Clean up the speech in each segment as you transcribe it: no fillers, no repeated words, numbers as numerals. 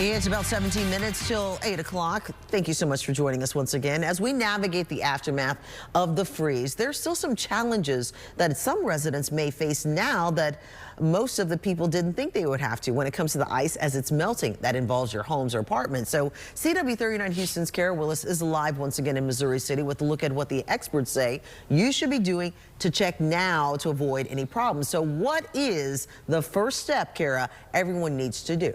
It's about 17 minutes till 8 o'clock. Thank you so much for joining us once again. As we navigate the aftermath of the freeze, there's still some challenges that some residents may face now that most of the people didn't think they would have to when it comes to the ice as it's melting. That involves your homes or apartments. So CW39 Houston's Kara Willis is live once again in Missouri City with a look at what the experts say you should be doing to check now to avoid any problems. So what is the first step, Kara, everyone needs to do?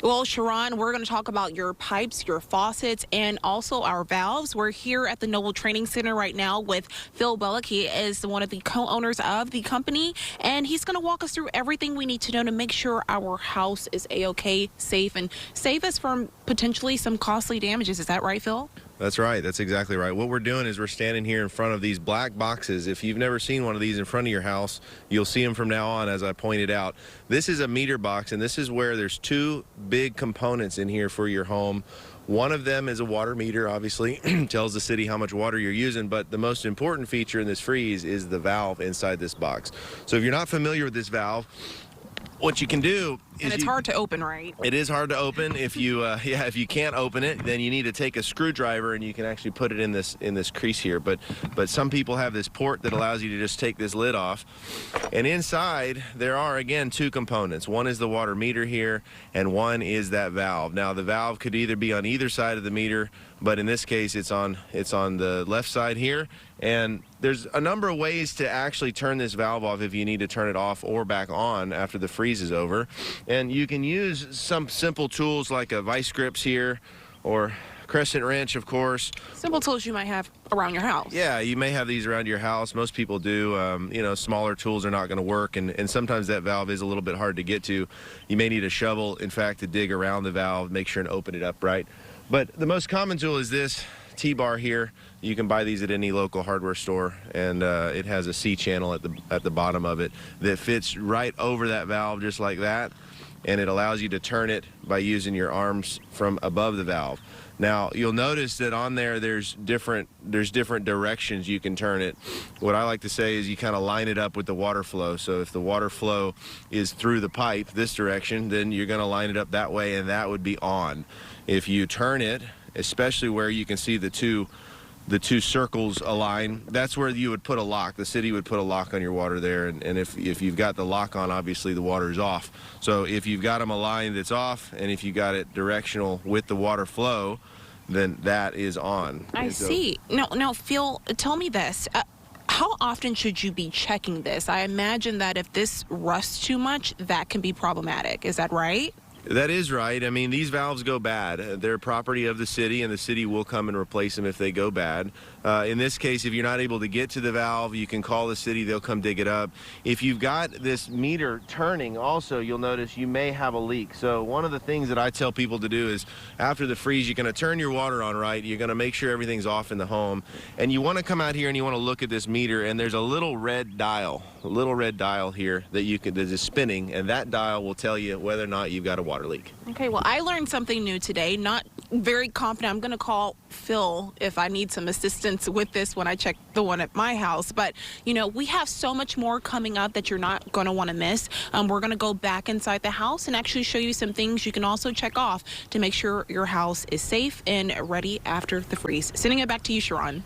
Well, Sharon, we're going to talk about your pipes, your faucets, and also our valves. We're here at the Noble Training Center right now with Phil Bellick. He is one of the co-owners of the company, and he's going to walk us through everything we need to know to make sure our house is A-OK, safe, and save us from potentially some costly damages. Is that right, Phil? That's right. That's exactly right. What we're doing is we're standing here in front of these black boxes. If you've never seen one of these in front of your house, you'll see them from now on, as I pointed out. This is a meter box, and this is where there's two big components in here for your home. One of them is a water meter, obviously, tells the city how much water you're using, but the most important feature in this freeze is the valve inside this box. So if you're not familiar with this valve, what you can do is, and it's hard to open, right? It is hard to open. If you if you can't open it, then you need to take a screwdriver and you can actually put it in this crease here. But some people have this port that allows you to just take this lid off. And inside there are, again, two components. One is the water meter here, and one is that valve. Now the valve could either be on either side of the meter, but in this case it's on the left side here. And there's a number of ways to actually turn this valve off if you need to turn it off or back on after the freeze is over. And you can use some simple tools like a vice grips here, or crescent wrench, of course. Simple tools you might have around your house. Yeah, you may have these around your house. Most people do. You know, smaller tools are not going to work, and sometimes that valve is a little bit hard to get to. You may need a shovel, in fact, to dig around the valve, make sure and open it up right. But the most common tool is this T-bar here. You can buy these at any local hardware store, and it has a C-channel at the bottom of it that fits right over that valve just like that, and it allows you to turn it by using your arms from above the valve. Now you'll notice that on there there's different directions you can turn it. What I like to say is you kind of line it up with the water flow. So if the water flow is through the pipe this direction, then you're going to line it up that way, and that would be on. If you turn it, especially where you can see the two circles align, that's where you would put a lock. The city would put a lock on your water there, and if you've got the lock on, obviously the water is off. So if you've got them aligned, it's off, and if you got it directional with the water flow, then that is on. I see. Now, Phil, tell me this. How often should you be checking this? I imagine that if this rusts too much, that can be problematic. Is that right? That is right. I mean, these valves go bad. They're property of the city, and the city will come and replace them if they go bad. In this case, if you're not able to get to the valve, you can call the city. They'll come dig it up. If you've got this meter turning also, you'll notice you may have a leak. So one of the things that I tell people to do is after the freeze, you're going to turn your water on right. You're going to make sure everything's off in the home. And you want to come out here and you want to look at this meter, and there's a little red dial here that is spinning, and that dial will tell you whether or not you've got a water leak. Okay, well, I learned something new today. Not very confident. I'm going to call Phil if I need some assistance with this when I check the one at my house. But, you know, we have so much more coming up that you're not going to want to miss. We're going to go back inside the house and actually show you some things you can also check off to make sure your house is safe and ready after the freeze. Sending it back to you, Sharon.